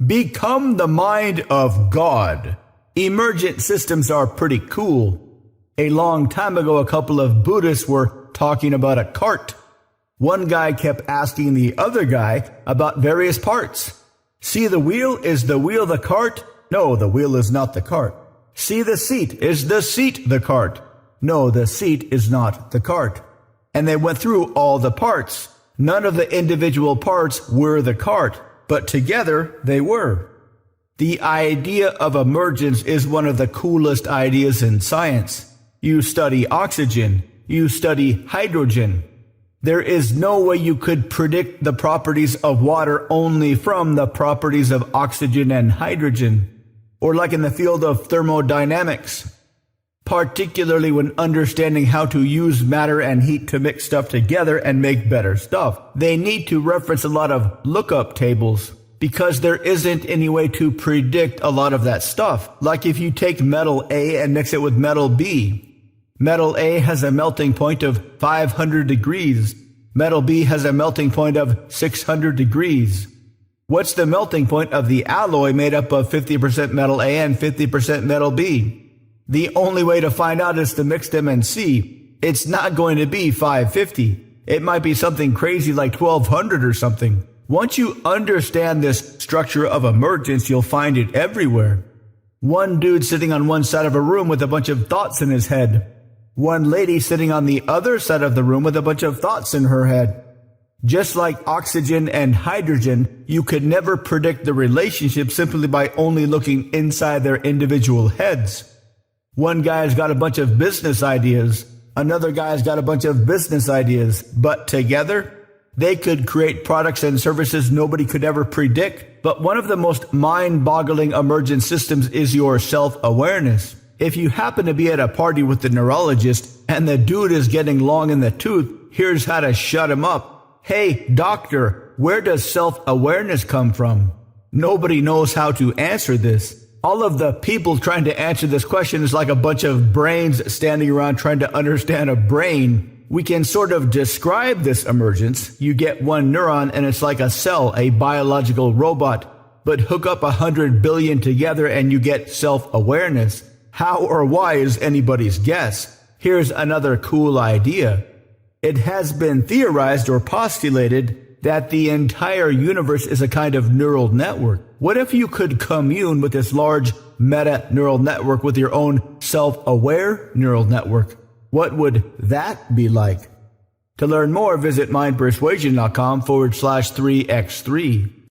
Become the mind of God. Emergent systems are pretty cool. A long time ago, a couple of Buddhists were talking about a cart. One guy kept asking the other guy about various parts. See the wheel? Is the wheel the cart? No, the wheel is not the cart. See the seat? Is the seat the cart? No, the seat is not the cart. And they went through all the parts. None of the individual parts were the cart, but together they were. The idea of emergence is one of the coolest ideas in science. You study oxygen. You study hydrogen. There is no way you could predict the properties of water only from the properties of oxygen and hydrogen, or like in the field of thermodynamics, particularly when understanding how to use matter and heat to mix stuff together and make better stuff. They need to reference a lot of lookup tables because there isn't any way to predict a lot of that stuff. Like if you take metal A and mix it with metal B. Metal A has a melting point of 500 degrees. Metal B has a melting point of 600 degrees. What's the melting point of the alloy made up of 50% metal A and 50% metal B? The only way to find out is to mix them and see. It's not going to be 550. It might be something crazy like 1200 or something. Once you understand this structure of emergence, you'll find it everywhere. One dude sitting on one side of a room with a bunch of thoughts in his head. One lady sitting on the other side of the room with a bunch of thoughts in her head. Just like oxygen and hydrogen, you could never predict the relationship simply by only looking inside their individual heads. One guy's got a bunch of business ideas. Another guy's got a bunch of business ideas. But together, they could create products and services nobody could ever predict. But one of the most mind-boggling emergent systems is your self-awareness. If you happen to be at a party with the neurologist and the dude is getting long in the tooth, here's how to shut him up. Hey, doctor, where does self-awareness come from? Nobody knows how to answer this. All of the people trying to answer this question is like a bunch of brains standing around trying to understand a brain. We can sort of describe this emergence. You get one neuron and it's like a cell, a biological robot. But hook up 100 billion together and you get self-awareness. How or why is anybody's guess. Here's another cool idea. It has been theorized or postulated that the entire universe is a kind of neural network. What if you could commune with this large meta-neural network with your own self-aware neural network? What would that be like? To learn more, visit mindpersuasion.com/3x3.